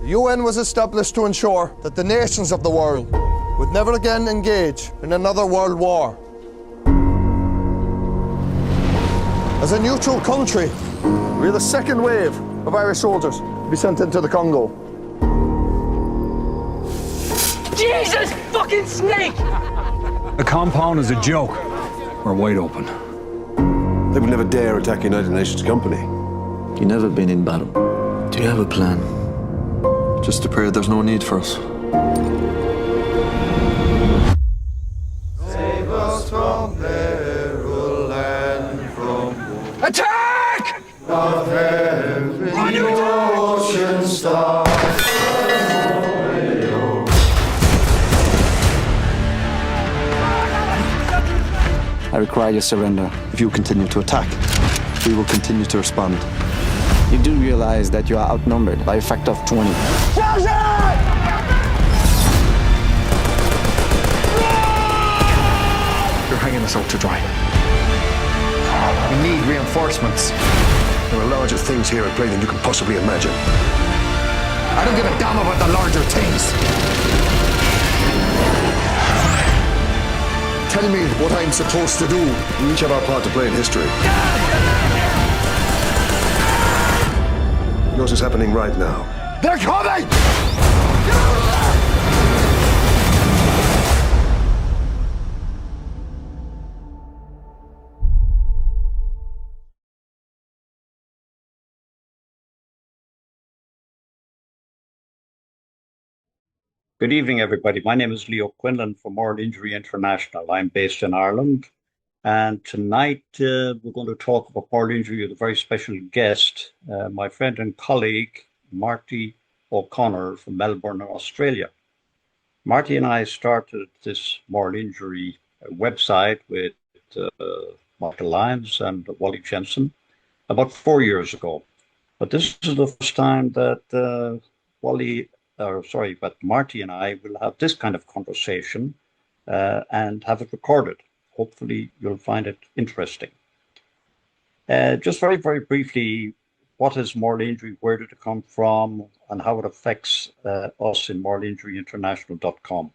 The UN was established to ensure that the nations of the world would never again engage in another world war. As a neutral country, we had a second wave of Irish soldiers to be sent into the Congo. Jesus fucking snake! The compound is a joke. We're wide open. They would never dare attack United Nations company. You've never been in battle. Do you have a plan? Just to pray there's no need for us. Save us from narrow land, from Attack! of every ocean star. I require your surrender. If you continue to attack, we will continue to respond. You do realize that you are outnumbered by a factor of 20. You're hanging us out to dry. We need reinforcements. There are larger things here at play than you can possibly imagine. I don't give a damn about the larger things. Tell me what I'm supposed to do. We each have our part to play in history. Yours is happening right now. They're coming! Good evening, everybody. My name is Leo Quinlan from Moral Injury International. I'm based in Ireland. And tonight we're going to talk about moral injury with a very special guest, my friend and colleague, Marty O'Connor from Melbourne, Australia. Marty and I started this moral injury website with Michael Lyons and Wally Jensen about 4 years ago. But this is the first time that Marty and I will have this kind of conversation and have it recorded. Hopefully you'll find it interesting. Just very, very briefly, what is moral injury, where did it come from, and how it affects us in moralinjuryinternational.com.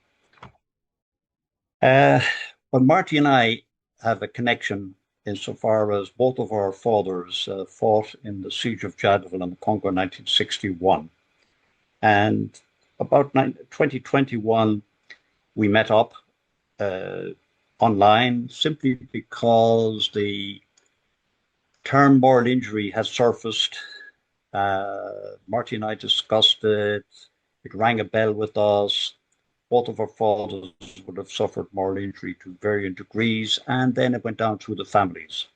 Well, Marty and I have a connection insofar as both of our fathers fought in the siege of Jadotville in the Congo in 1961. And about 2021, we met up online simply because the term moral injury has surfaced. Marty and I discussed it. It rang a bell with us. Both of our fathers would have suffered moral injury to varying degrees, and then it went down through the families.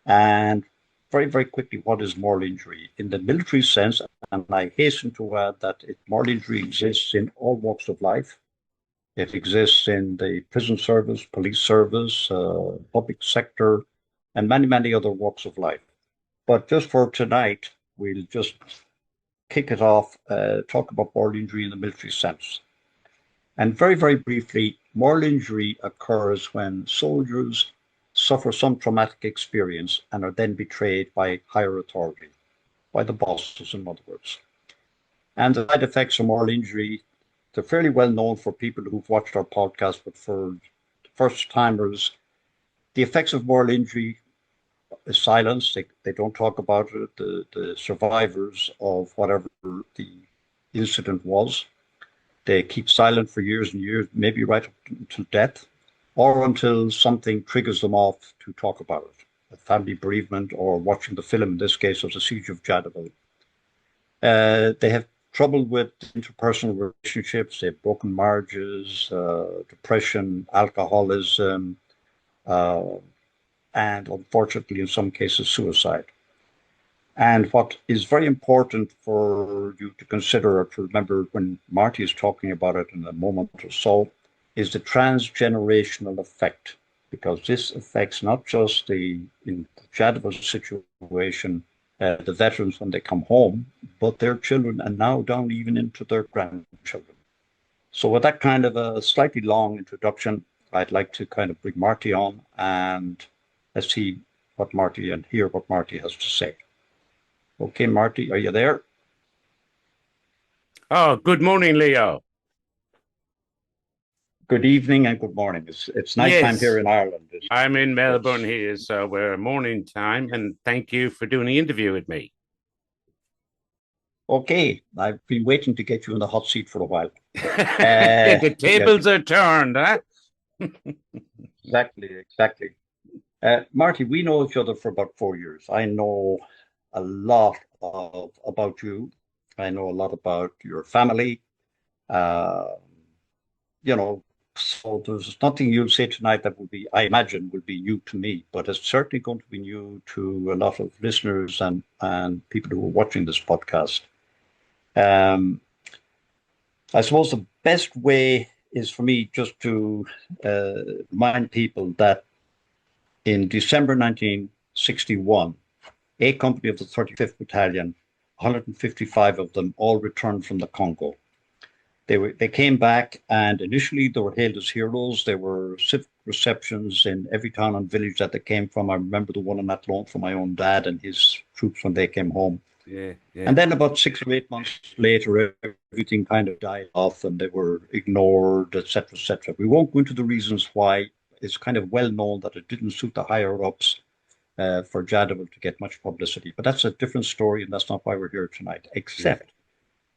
And very, very quickly, what is moral injury? In the military sense, and I hasten to add that moral injury exists in all walks of life. It exists in the prison service, police service, public sector, and many, many other walks of life. But just for tonight, we'll just kick it off, talk about moral injury in the military sense. And very, very briefly, moral injury occurs when soldiers suffer some traumatic experience and are then betrayed by higher authority, by the bosses, in other words. And the side effects of moral injury, they're fairly well known for people who've watched our podcast, but for first timers, the effects of moral injury is silence. They don't talk about it. The survivors of whatever the incident was, they keep silent for years and years, maybe right up until death, or until something triggers them off to talk about it, a family bereavement or watching the film, in this case, of the Siege of Jadotville. They have trouble with interpersonal relationships, they have broken marriages, depression, alcoholism, and unfortunately, in some cases, suicide. And what is very important for you to consider or to remember when Marty is talking about it in a moment or so is the transgenerational effect, because this affects not just in the Jadotville situation, the veterans when they come home, but their children, and now down even into their grandchildren. So with that kind of a slightly long introduction, I'd like to kind of bring Marty on and let's see what Marty and hear what Marty has to say. Okay, Marty, are you there? Oh, good morning, Leo. Good evening and good morning. It's nighttime Yes, here in Ireland. I'm in Melbourne Yes. here, so we're morning time, and thank you for doing the interview with me. Okay, I've been waiting to get you in the hot seat for a while. The tables are turned, huh? Exactly. Marty, we know each other for about 4 years. I know a lot about you. I know a lot about your family. Uh, you know, so there's nothing you'll say tonight that would be, I imagine, would be new to me, but it's certainly going to be new to a lot of listeners and people who are watching this podcast. Um, I suppose the best way is for me just to remind people that in December 1961, a company of the 35th Battalion, 155 of them, all returned from the Congo. They came back, and initially they were hailed as heroes. There were civic receptions in every town and village that they came from. I remember the one in Athlone for my own dad and his troops when they came home. Yeah. And then about 6 or 8 months later, everything kind of died off and they were ignored, etc., etc. We won't go into the reasons why. It's kind of well known that it didn't suit the higher ups for Jadotville to get much publicity. But that's a different story, and that's not why we're here tonight, except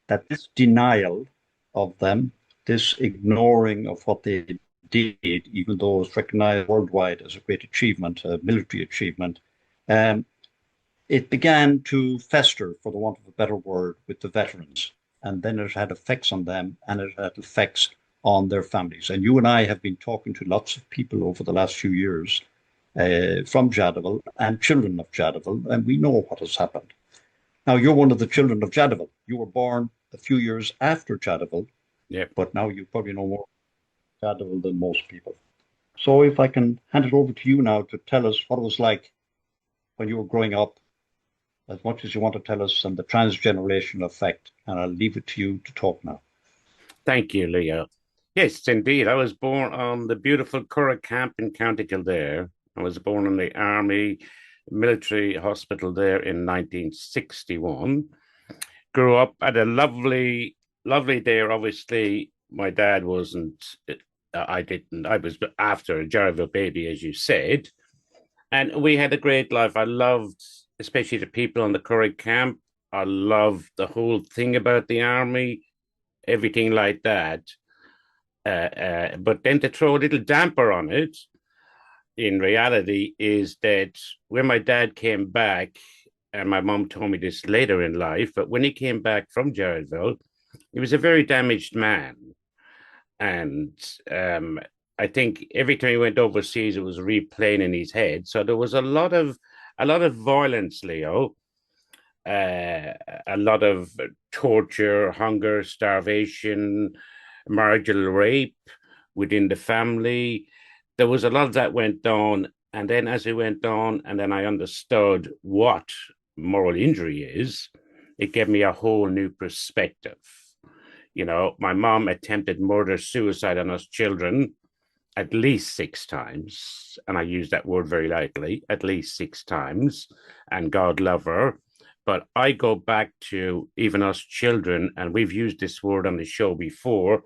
that this denial of them, this ignoring of what they did, even though it's recognized worldwide as a great achievement, a military achievement, it began to fester, for the want of a better word, with the veterans. And then it had effects on them, and it had effects on their families. And you and I have been talking to lots of people over the last few years from Jadotville and children of Jadotville, and we know what has happened. Now, you're one of the children of Jadotville. You were born a few years after Jadotville, but now you probably know more Jadotville than most people. So if I can hand it over to you now to tell us what it was like when you were growing up, as much as you want to tell us, and the transgenerational effect, and I'll leave it to you to talk now. Thank you, Leo. Yes, indeed. I was born on the beautiful Curragh Camp in County Kildare. I was born in the Army Military Hospital there in 1961. Grew up at a lovely there. Obviously, my dad wasn't. I didn't. I was after a Jadotville baby, as you said, and we had a great life. I loved, especially the people on the Curragh Camp. I loved the whole thing about the army, everything like that. But then to throw a little damper on it, in reality, is that when my dad came back, and my mom told me this later in life, but when he came back from Jadotville, he was a very damaged man. And I think every time he went overseas, it was replaying in his head. So there was a lot of violence, Leo, a lot of torture, hunger, starvation, marital rape within the family. There was a lot of that went on. And then as it went on, and then I understood what moral injury is, it gave me a whole new perspective. You know, my mom attempted murder, suicide on us children at least 6 times. And I use that word very lightly, at least 6 times. And God love her. But I go back to even us children, and we've used this word on the show before.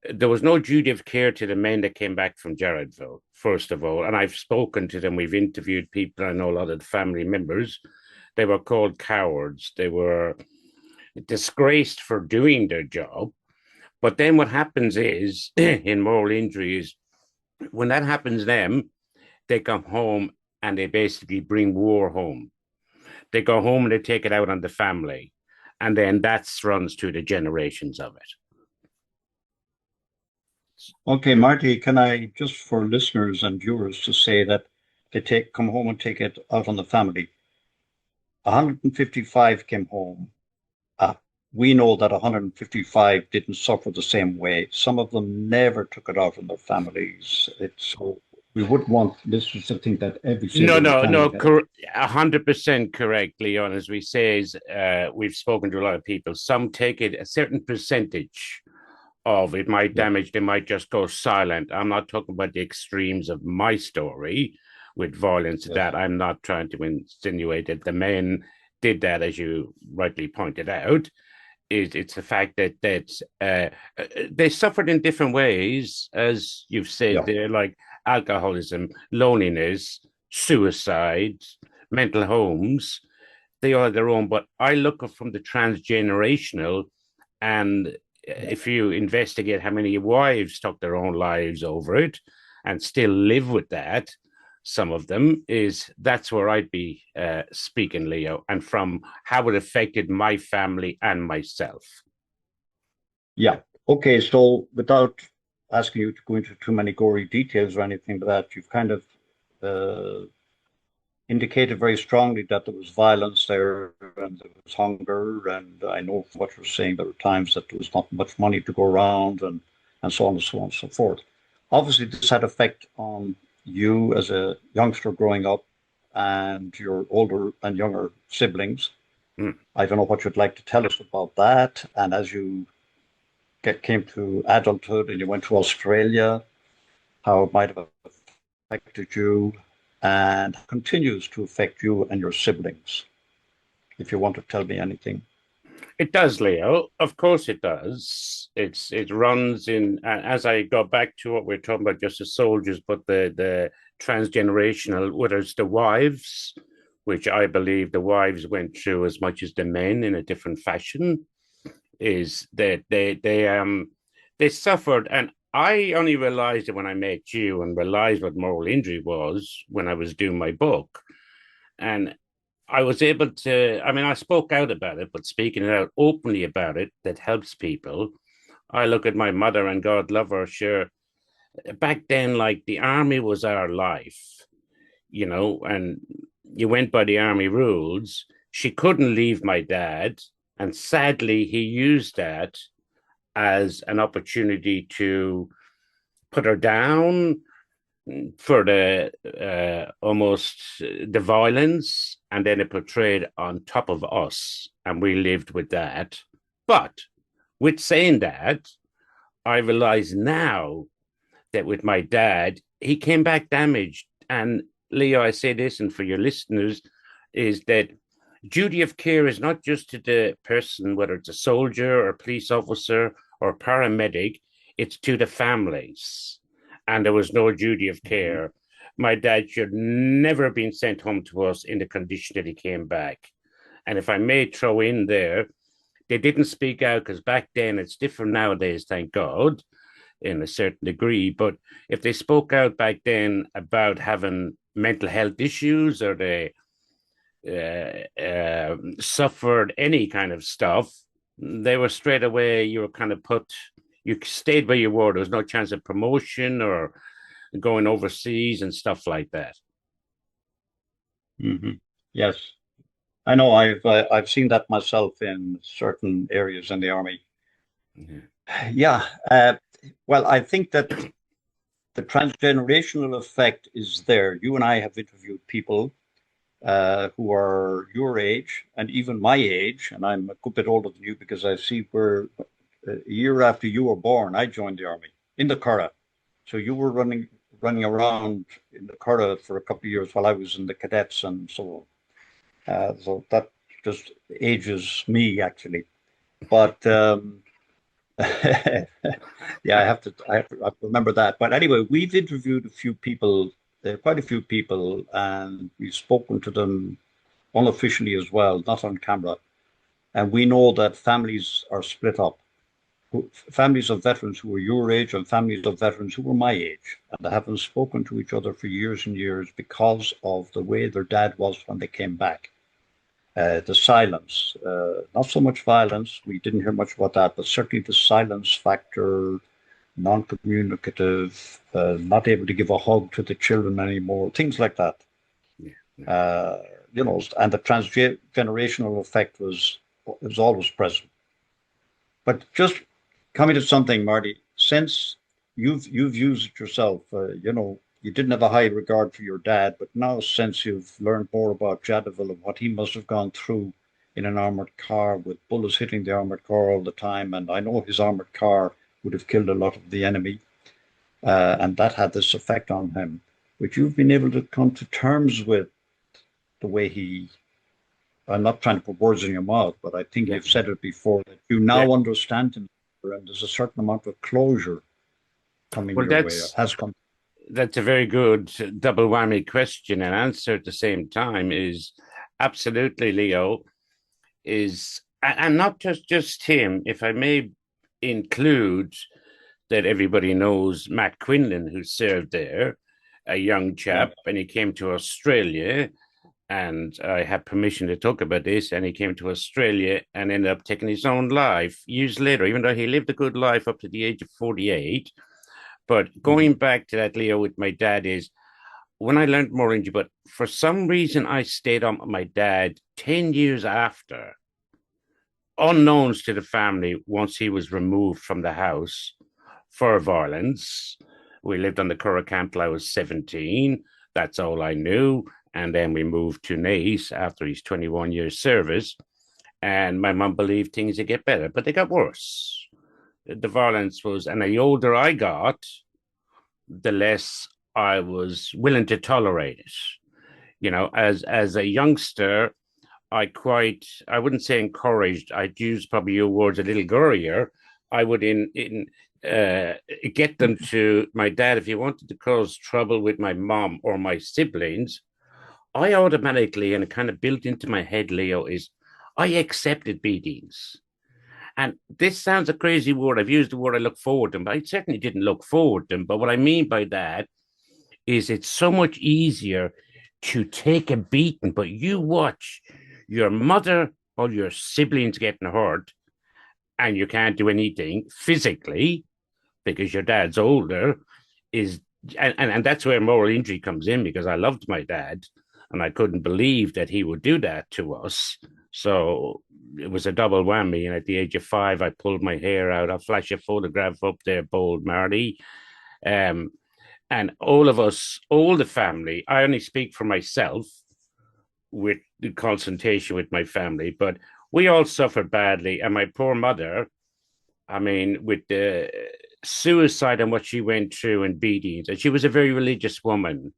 There was no duty of care to the men that came back from Jadotville, first of all. And I've spoken to them. We've interviewed people. I know a lot of the family members. They were called cowards. They were disgraced for doing their job. But then what happens is, in moral injuries, when that happens to them, they come home and they basically bring war home. They go home and they take it out on the family. And then that runs through the generations of it. Okay, Marty, can I, just for listeners and viewers, to say that they come home and take it out on the family. 155 came home. We know that 155 didn't suffer the same way. Some of them never took it out on their families. So we wouldn't want listeners to think that every single No, 100% correct, Leon. As we say, we've spoken to a lot of people. Some take it, a certain percentage of it might damage, they might just go silent. I'm not talking about the extremes of my story with violence. That I'm not trying to insinuate that the men did that, as you rightly pointed out. it's the fact that they suffered in different ways, as you've said. Yeah. They're like alcoholism, loneliness, suicide, mental homes. They are their own. But I look at from the transgenerational, and if you investigate how many wives took their own lives over it and still live with that, some of them, is that's where I'd be speaking, Leo, and from how it affected my family and myself. Yeah. Okay. So without asking you to go into too many gory details or anything like that, you've kind of indicated very strongly that there was violence there and there was hunger. And I know from what you're saying, there were times that there was not much money to go around and so on and so on and so forth. Obviously, this had effect on you as a youngster growing up and your older and younger siblings. I don't know what you'd like to tell us about that. And as you came to adulthood and you went to Australia, how it might have affected you and continues to affect you and your siblings. If you want to tell me anything. It does, Leo. Of course it does. It runs in, as I go back to what we're talking about, just the soldiers, but the transgenerational, whether it's the wives, which I believe the wives went through as much as the men in a different fashion, is that they suffered. And I only realized it when I met you and realized what moral injury was when I was doing my book. And I was able to, I mean, I spoke out about it, but speaking it out openly about it, that helps people. I look at my mother, and God love her, sure. Back then, like, the army was our life, you know, and you went by the army rules. She couldn't leave my dad. And sadly, he used that as an opportunity to put her down for the almost the violence, and then it portrayed on top of us, and we lived with that. But with saying that, I realize now that with my dad, he came back damaged. And Leo, I say this, and for your listeners, is that duty of care is not just to the person, whether it's a soldier or a police officer or a paramedic, it's to the families. And there was no duty of care. My dad should never have been sent home to us in the condition that he came back. And if I may throw in there, they didn't speak out, because back then, it's different nowadays, thank God, in a certain degree. But if they spoke out back then about having mental health issues, or they suffered any kind of stuff, they were straight away, you were kind of put, you stayed where you were. There was no chance of promotion or going overseas and stuff like that. Mm-hmm. Yes, I know. I've seen that myself in certain areas in the army. Mm-hmm. Yeah. Well, I think that the transgenerational effect is there. You and I have interviewed people who are your age and even my age, and I'm a good bit older than you, because I see where a year after you were born, I joined the army in the Curragh. So you were running around in the Curragh for a couple of years while I was in the cadets and so on. So that just ages me, actually. But yeah, I have to remember that. But anyway, we've interviewed a few people, quite a few people, and we've spoken to them unofficially as well, not on camera. And we know that families are split up. Families of veterans who were your age and families of veterans who were my age, and they haven't spoken to each other for years and years because of the way their dad was when they came back. The silence, not so much violence, we didn't hear much about that, but certainly the silence factor, non-communicative, not able to give a hug to the children anymore, things like that. You know, and the transgenerational effect was always present. But just coming to something, Marty, since you've used it yourself, you know, you didn't have a high regard for your dad, but now since you've learned more about Jadotville and what he must have gone through in an armored car with bullets hitting the armored car all the time, and I know his armored car would have killed a lot of the enemy, and that had this effect on him, but you've been able to come to terms with the way he I'm not trying to put words in your mouth, but I think you've said it before, that you now understand him, and there's a certain amount of closure coming Well, your way, or has come. that's a very good double whammy question and answer at the same time. Is absolutely, Leo, is, and not just him, if I may include that everybody knows Matt Quinlan, who served there, a young chap, and he came to Australia, and I had permission to talk about this, and he came to Australia and ended up taking his own life years later, even though he lived a good life up to the age of 48. But going back to that, Leo, with my dad, is when I learned moral injury, but for some reason I stayed on with my dad 10 years after, unknowns to the family, once he was removed from the house for violence. We lived on the Curragh Camp till I was 17. That's all I knew. And then we moved to Naas after his 21 years service. And my mum believed things would get better, but they got worse. The violence was, and the older I got, the less I was willing to tolerate it. You know, as a youngster, I wouldn't say encouraged, I'd use probably your words a little gurrier. I would get them to my dad, if he wanted to cause trouble with my mom or my siblings, I automatically, and it kind of built into my head, Leo, is I accepted beatings. And this sounds a crazy word. I've used the word I look forward to them, but I certainly didn't look forward to them. But what I mean by that is it's so much easier to take a beating, but you watch your mother or your siblings getting hurt and you can't do anything physically because your dad's older, and that's where moral injury comes in, because I loved my dad and I couldn't believe that he would do that to us. So it was a double whammy. And at the age of 5, I pulled my hair out. I'll flash a photograph up there, bold Marty. And all of us, all the family, I only speak for myself with the consultation with my family, but we all suffered badly. And my poor mother, I mean, with the suicide and what she went through and beatings, and she was a very religious woman.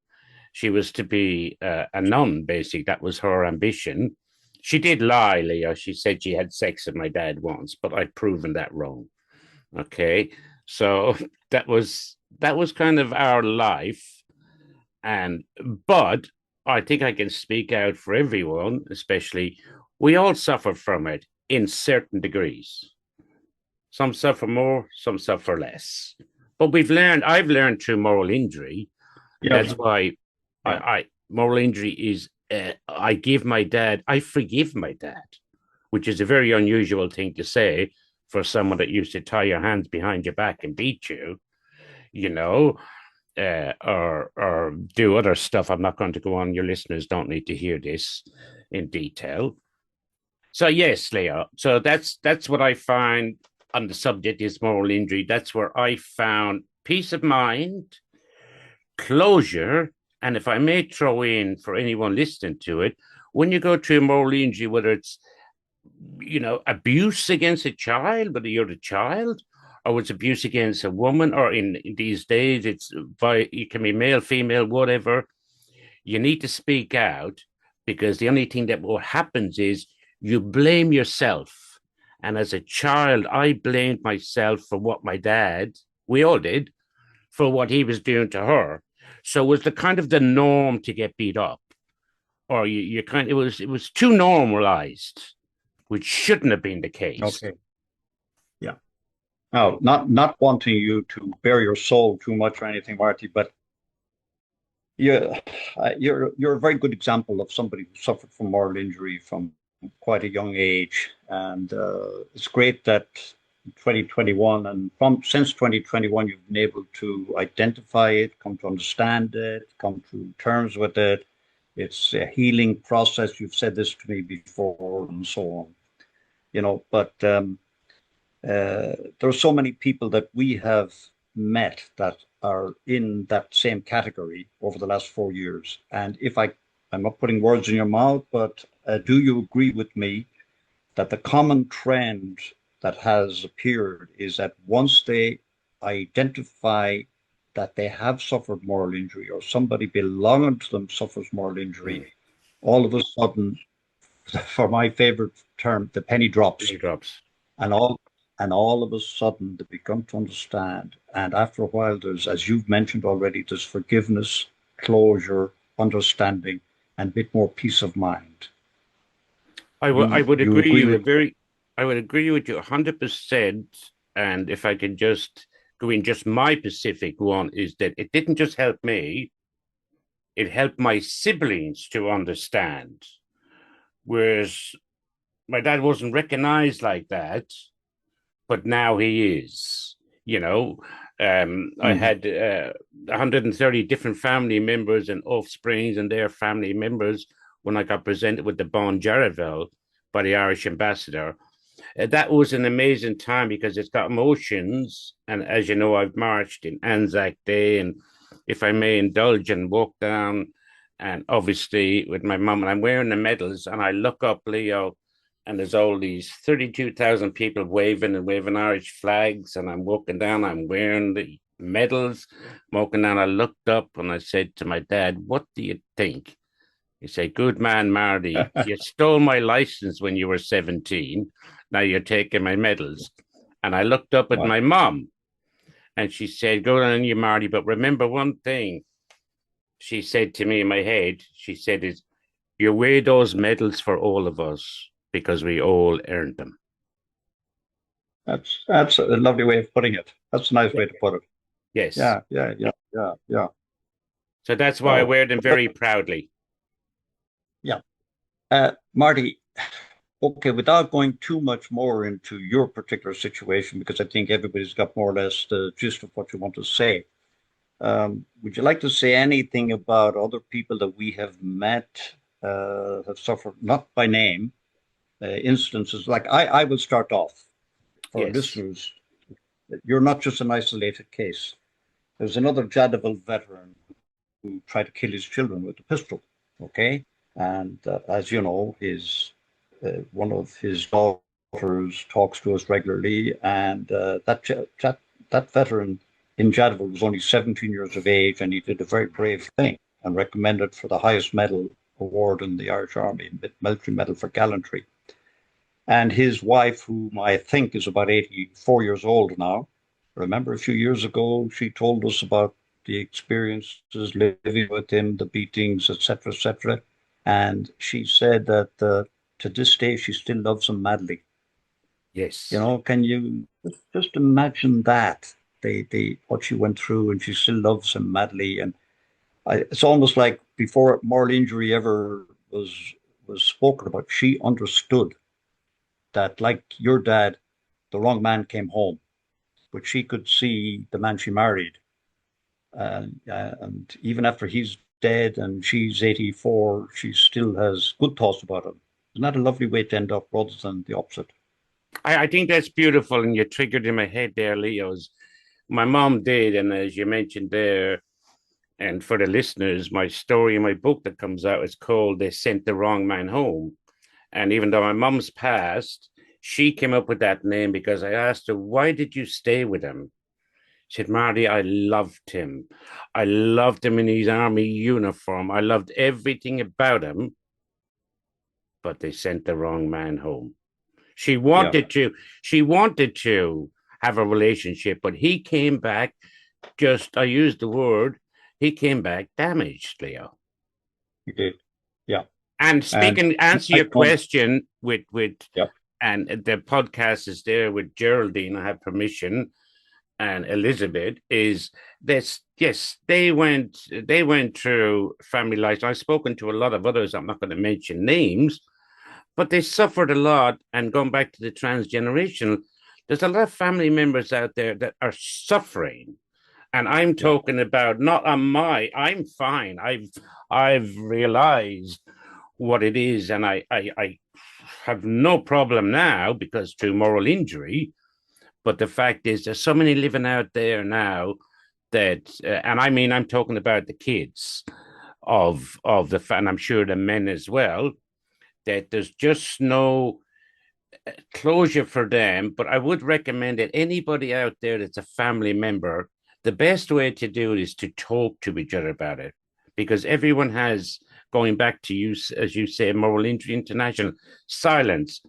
She was to be a nun, basically. That was her ambition. She did lie, Leo. She said she had sex with my dad once, but I've proven that wrong. Okay, so that was kind of our life, but I think I can speak out for everyone, especially we all suffer from it in certain degrees. Some suffer more, some suffer less. But I've learned through moral injury. Yeah. That's why I moral injury is, I forgive my dad, which is a very unusual thing to say for someone that used to tie your hands behind your back and beat you, you know, or do other stuff. I'm not going to go on. Your listeners don't need to hear this in detail. So yes, Leo. So that's what I find on the subject is moral injury. That's where I found peace of mind, closure, and if I may throw in for anyone listening to it, when you go through moral injury, whether it's, you know, abuse against a child, whether you're the child, or it's abuse against a woman, or in these days, it can be male, female, whatever, you need to speak out, because the only thing that will happens is you blame yourself. And as a child, I blamed myself for what my dad, we all did, for what he was doing to her. So it was the norm to get beat up, or it was too normalized, which shouldn't have been the case. Okay. Yeah. Now, not wanting you to bare your soul too much or anything, Marty, but you're a very good example of somebody who suffered from moral injury from quite a young age, and it's great that 2021 and since 2021 you've been able to identify it, come to understand it, come to terms with it. It's a healing process. You've said this to me before, and so on, you know. But there are so many people that we have met that are in that same category over the last 4 years. And I'm not putting words in your mouth, but do you agree with me that the common trend that has appeared is that once they identify that they have suffered moral injury, or somebody belonging to them suffers moral injury, all of a sudden for my favorite term, the penny drops. Penny drops. And all of a sudden they become to understand. And after a while, there's, as you've mentioned already, there's forgiveness, closure, understanding, and a bit more peace of mind. I would agree with I would agree with you 100%. And if I can just go in, just my specific one is that it didn't just help me, it helped my siblings to understand. Whereas my dad wasn't recognized like that, but now he is. You know, I had 130 different family members and offsprings and their family members when I got presented with the Bon Jadotville by the Irish ambassador. That was an amazing time because it's got emotions. And as you know, I've marched in Anzac Day, and if I may indulge and walk down, and obviously with my mum, and I'm wearing the medals, and I look up, Leo, and there's all these 32,000 people waving Irish flags, and I'm walking down, I'm wearing the medals, I'm walking down, I looked up and I said to my dad, "What do you think?" He said, "Good man, Marty, you stole my license when you were 17. Now you're taking my medals." And I looked up at my mum and she said, "Good on you, Marty, but remember one thing." She said to me in my head, she said, "Is you wear those medals for all of us because we all earned them." That's a lovely way of putting it. That's a nice way to put it. Yes. Yeah. So that's why I wear them very proudly. Yeah. Marty, okay, without going too much more into your particular situation, because I think everybody's got more or less the gist of what you want to say, would you like to say anything about other people that we have met, have suffered, not by name, instances? Like I will start off for listeners. You're not just an isolated case. There's another Jadotville veteran who tried to kill his children with a pistol, okay? And as you know, one of his daughters talks to us regularly, and that veteran in Jadotville was only 17 years of age, and he did a very brave thing and recommended for the highest medal award in the Irish Army, Military Medal for Gallantry. And his wife, whom I think is about 84 years old now, remember a few years ago, she told us about the experiences living with him, the beatings, etc., etc. And she said that to this day, she still loves him madly. Yes. You know, can you just imagine that? What she went through, and she still loves him madly. And it's almost like before moral injury ever was spoken about, she understood that, like your dad, the wrong man came home, but she could see the man she married. And even after he's dead and she's 84, she still has good thoughts about him. Isn't that a lovely way to end up rather than the opposite? I think that's beautiful, and you triggered in my head there, Leo's. My mom did, and as you mentioned there, and for the listeners, my story in my book that comes out is called "They Sent the Wrong Man Home." And even though my mom's passed, she came up with that name because I asked her, "Why did you stay with him?" She said, "Marty, I loved him. I loved him in his army uniform. I loved everything about him, but they sent the wrong man home." She wanted to have a relationship, but he came back I used the word, he came back damaged, Leo. He did. Yeah. And answer your question with and the podcast is there with Geraldine, I have permission, and Elizabeth, is this, yes, they went through family life. I've spoken to a lot of others, I'm not going to mention names, but they suffered a lot. And going back to the transgenerational, there's a lot of family members out there that are suffering. And I'm talking about I'm fine. I've realized what it is, and I have no problem now because through moral injury. But the fact is, there's so many living out there now that, and I mean, I'm talking about the kids of and I'm sure the men as well, that there's just no closure for them. But I would recommend that anybody out there that's a family member, the best way to do it is to talk to each other about it, because everyone has going back to you, as you say, Moral Injury International, silence.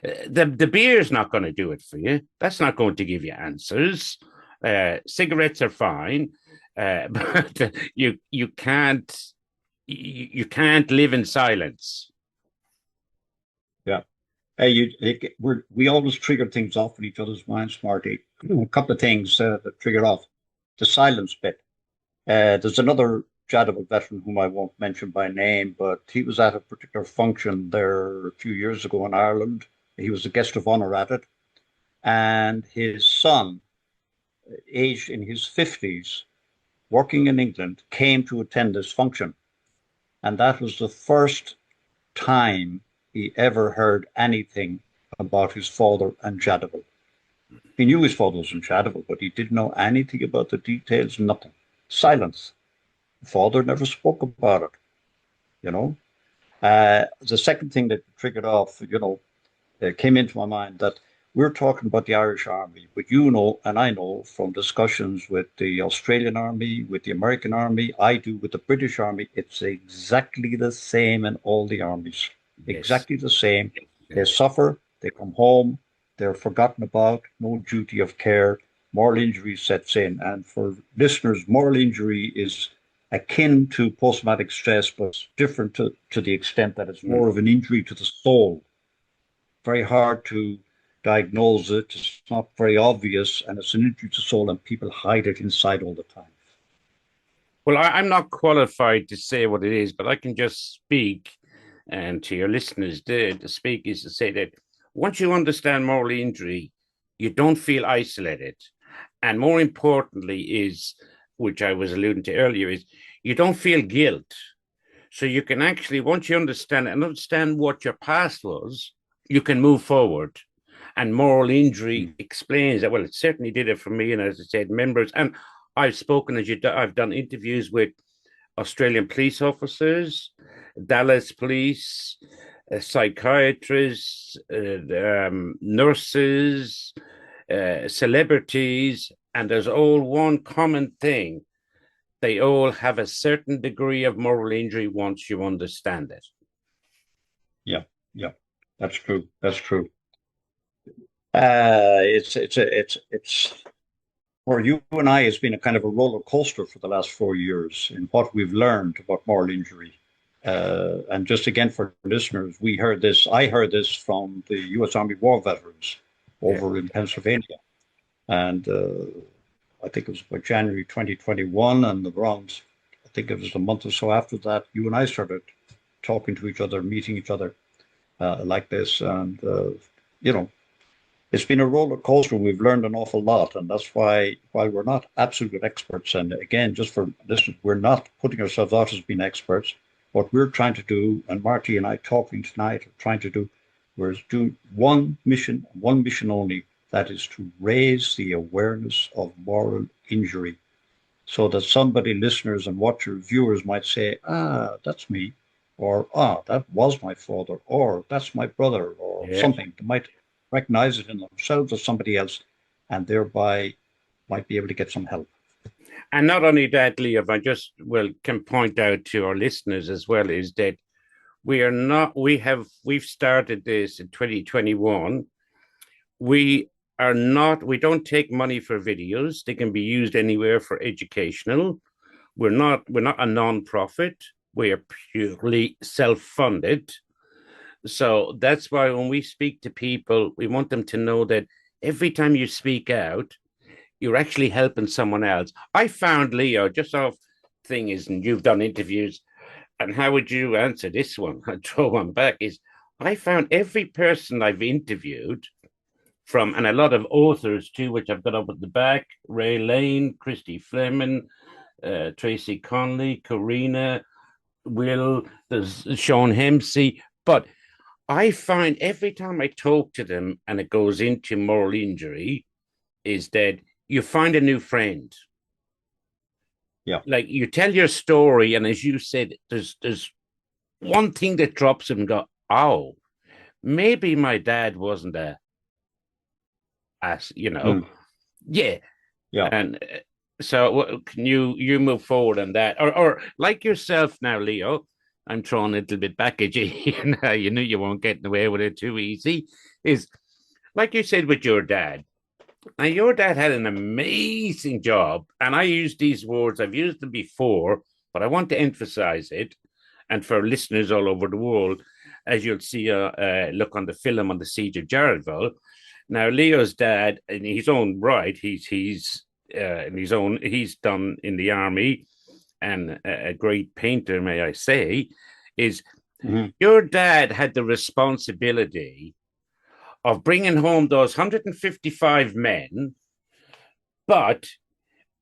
The beer's not going to do it for you. That's not going to give you answers. Cigarettes are fine, but you can't live in silence. Yeah. We always trigger things off in each other's minds, Marty. A couple of things that trigger off the silence bit. There's another Jadotville veteran whom I won't mention by name, but he was at a particular function there a few years ago in Ireland. He was a guest of honor at it, and his son, aged in his 50s, working in England, came to attend this function, and that was the first time he ever heard anything about his father and Jadotville. He knew his father was in Jadotville, but he didn't know anything about the details, nothing. Silence. The father never spoke about it, you know. The second thing that triggered off, came into my mind that we're talking about the Irish Army, but you know, and I know from discussions with the Australian Army, with the American Army, I do with the British Army, it's exactly the same in all the armies. Yes. Exactly the same. Yes. They suffer, they come home, they're forgotten about, no duty of care, moral injury sets in. And for listeners, moral injury is akin to post-traumatic stress, but different to the extent that it's more of an injury to the soul. Very hard to diagnose it. It's not very obvious, and it's an injury to soul, and people hide it inside all the time. Well, I'm not qualified to say what it is, but I can just speak, and to your listeners, to speak is to say that once you understand moral injury, you don't feel isolated. And more importantly is, which I was alluding to earlier, is you don't feel guilt. So you can actually, once you understand what your past was, you can move forward. And moral injury explains that. Well, it certainly did it for me. And as I said, members, and I've spoken, I've done interviews with Australian police officers, Dallas police, psychiatrists, nurses, celebrities, and there's all one common thing. They all have a certain degree of moral injury once you understand it. Yeah, that's true. That's true. It's for you and I, it's been a kind of a roller coaster for the last 4 years in what we've learned about moral injury. And just again for listeners, I heard this from the U.S. Army War veterans over in Pennsylvania. And I think it was by January 2021, and around, I think it was a month or so after that, you and I started talking to each other, meeting each other like this. And, it's been a roller coaster. We've learned an awful lot. And that's why, while we're not absolute experts, and again, just for listeners, we're not putting ourselves out as being experts. What we're trying to do, and Marty and I talking tonight are trying to do, is do one mission only, that is to raise the awareness of moral injury, so that somebody, listeners and watchers, viewers might say, that's me, or that was my father, or that's my brother, or something. They might recognize it in themselves or somebody else, and thereby might be able to get some help. And not only that, Leo, I can point out to our listeners as well, is that we've started this in 2021. We don't take money for videos. They can be used anywhere for educational. We're not a non-profit. We are purely self-funded. So that's why when we speak to people, we want them to know that every time you speak out, you're actually helping someone else. I found, Leo, just off thing is, and you've done interviews, and how would you answer this one? I throw one back, is I found every person I've interviewed from, and a lot of authors too, which I've got up at the back, Ray Lane, Christy Fleming, Tracy Conley, Karina, Will, there's Sean Hempsey, but I find every time I talk to them and it goes into moral injury, is that you find a new friend. Yeah. Like you tell your story, and as you said, there's one thing that drops them and go, oh, maybe my dad wasn't yeah. And so can you move forward on that? Or like yourself now, Leo, I'm throwing a little bit back at you. You know you won't get away with it too easy. Is like you said with your dad. Now, your dad had an amazing job, and I use these words, I've used them before, but I want to emphasize it. And for listeners all over the world, as you'll see, look on the film on the siege of Jadotville. Now, Leo's dad, in his own right, he's done in the army, and a great painter, may I say, is your dad had the responsibility of bringing home those 155 men, but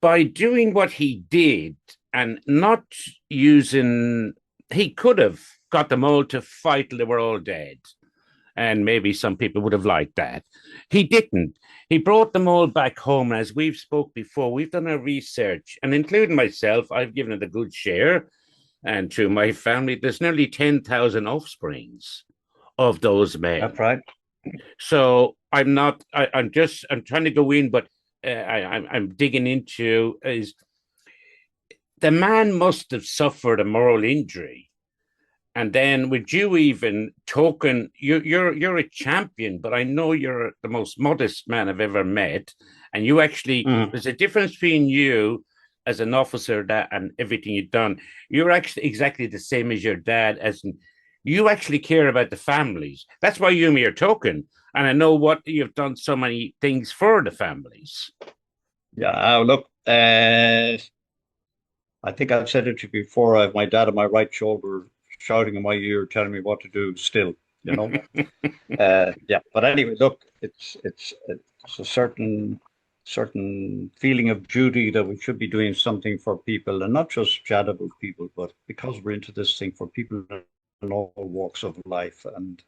by doing what he did and not using, he could have got them all to fight till they were all dead. And maybe some people would have liked that. He didn't. He brought them all back home. As we've spoke before, we've done our research, and including myself, I've given it a good share. And to my family, there's nearly 10,000 offsprings of those men. That's right. So I'm trying to go in, but I'm digging into is the man must have suffered a moral injury, and then with you even talking, you're a champion, but I know you're the most modest man I've ever met, and you actually there's a difference between you as an officer and everything you've done. You're actually exactly the same as your dad, as in, you actually care about the families. That's why you and me are talking. And I know what you've done so many things for the families. Yeah, look, I think I've said it to you before. I have my dad on my right shoulder shouting in my ear, telling me what to do still, you know. Yeah, but anyway, look, it's a certain feeling of duty that we should be doing something for people, and not just Jadotville people, but because we're into this thing, for people in all walks of life. And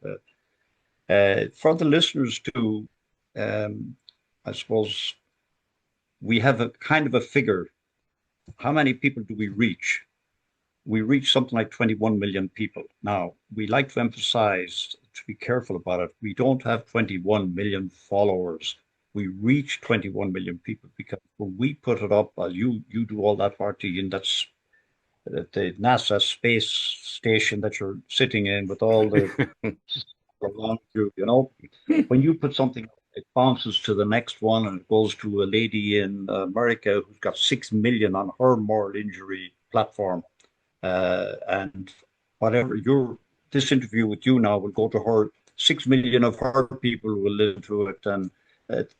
for the listeners too, I suppose we have a kind of a figure. How many people do we reach? We reach something like 21 million people. Now, we like to emphasize, to be careful about it, we don't have 21 million followers. We reach 21 million people because when we put it up, you do all that, Marty, and that's the NASA space station that you're sitting in with all the along you, you know. When you put something, it bounces to the next one, and it goes to a lady in America who's got 6 million on her moral injury platform, and whatever this interview with you now will go to her. 6 million of her people will listen to it, and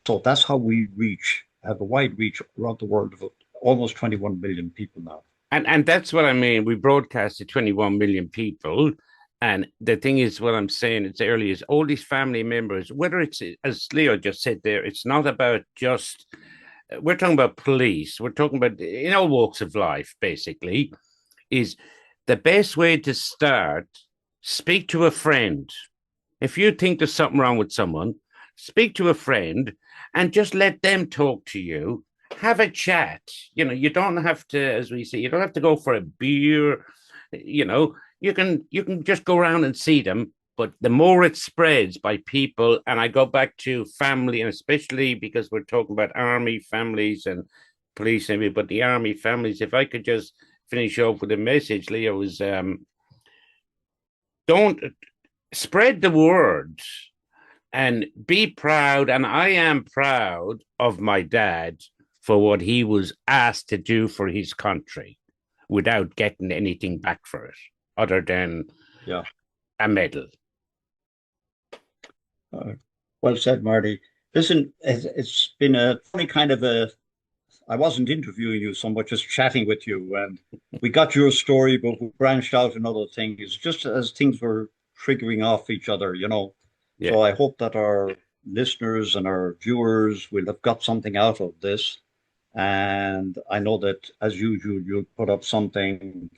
so that's how we have a wide reach around the world of almost 21 million people now. And that's what I mean. We broadcast to 21 million people. And the thing is, what I'm saying, it's early, is all these family members, whether it's, as Leo just said there, it's not about just, we're talking about police, we're talking about in all walks of life, basically, is the best way to start, speak to a friend. If you think there's something wrong with someone, speak to a friend and just let them talk to you. Have a chat. You know, you don't have to, as we say, you don't have to go for a beer. You know, you can just go around and see them. But the more it spreads by people, and I go back to family, and especially because we're talking about army families and police and everything, but the army families, if I could just finish off with a message, Leo, is don't spread the word and be proud. And I am proud of my dad for what he was asked to do for his country without getting anything back for it other than a medal. Well said, Marty. Listen, it's been a funny kind of I wasn't interviewing you so much as chatting with you, and we got your story, but we branched out in other things, just as things were triggering off each other, you know. Yeah. So I hope that our listeners and our viewers will have got something out of this. And I know that, as usual, you'll put up something,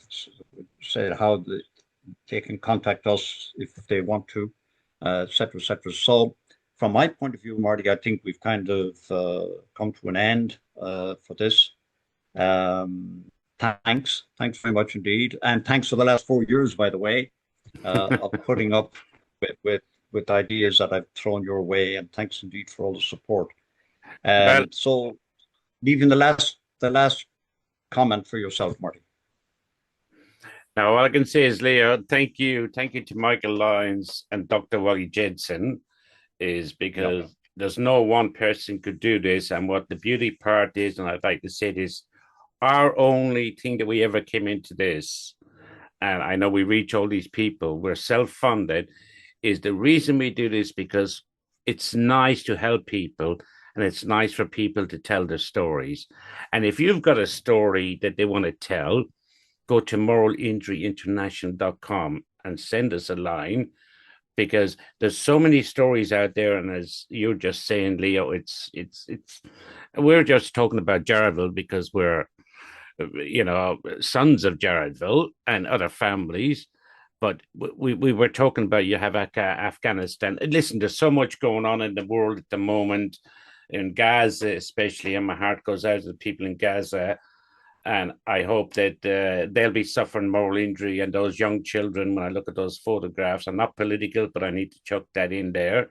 say how they can contact us if they want to, et cetera, et cetera. So from my point of view, Marty, I think we've kind of come to an end for this. Thanks very much indeed. And thanks for the last 4 years, by the way, of putting up with ideas that I've thrown your way. And thanks indeed for all the support. So leaving the last comment for yourself, Marty. Now, all I can say is, Leo, thank you. Thank you to Michael Lyons and Dr. Wally Jensen, is because there's no one person could do this. And what the beauty part is, and I'd like to say this, our only thing that we ever came into this, and I know we reach all these people, we're self-funded, is the reason we do this because it's nice to help people and it's nice for people to tell their stories. And if you've got a story that they want to tell, go to moralinjuryinternational.com and send us a line, because there's so many stories out there. And as you're just saying, Leo, it's we're just talking about Jadotville because we're, sons of Jadotville and other families. But we were talking about, you have Afghanistan. Listen, there's so much going on in the world at the moment, in Gaza especially, and my heart goes out to the people in Gaza. And I hope that they'll be suffering moral injury, and those young children, when I look at those photographs, I'm not political, but I need to chuck that in there.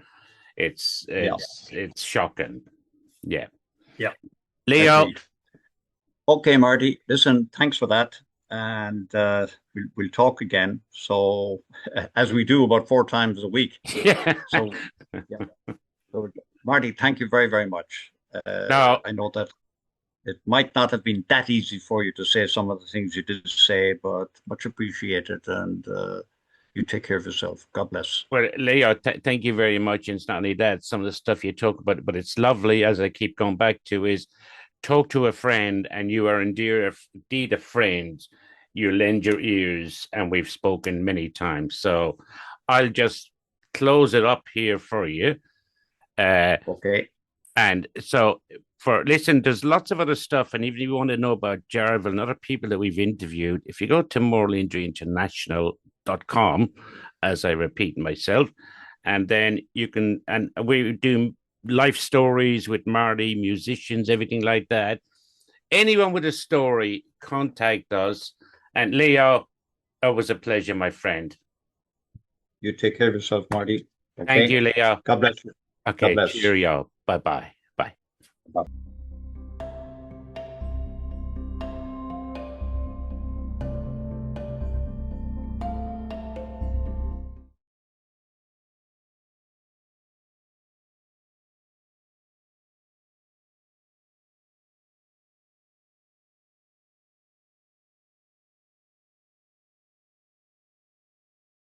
It's shocking. Yeah. Yeah. Leo. Agreed. Okay, Marty, listen, thanks for that. And we'll talk again. So, as we do about 4 times a week. Yeah. So, Marty, thank you very, very much. No. I know that it might not have been that easy for you to say some of the things you did say, but much appreciated. And you take care of yourself. God bless. Well, Leo, thank you very much. And it's not only that, some of the stuff you talk about, but it's lovely, as I keep going back to, is talk to a friend, and you are indeed a friend. You lend your ears, and we've spoken many times. So I'll just close it up here for you. Okay. And so, listen, there's lots of other stuff. And even if you want to know about Jadotville and other people that we've interviewed, if you go to moralinjuryinternational.com, as I repeat myself, and then you can, and we do life stories with Marty, musicians, everything like that. Anyone with a story, contact us. And Leo, it was a pleasure, my friend. You take care of yourself, Marty. Okay? Thank you, Leo. God bless you. Okay, God bless. cheerio. Bye-bye. Bye. Bye.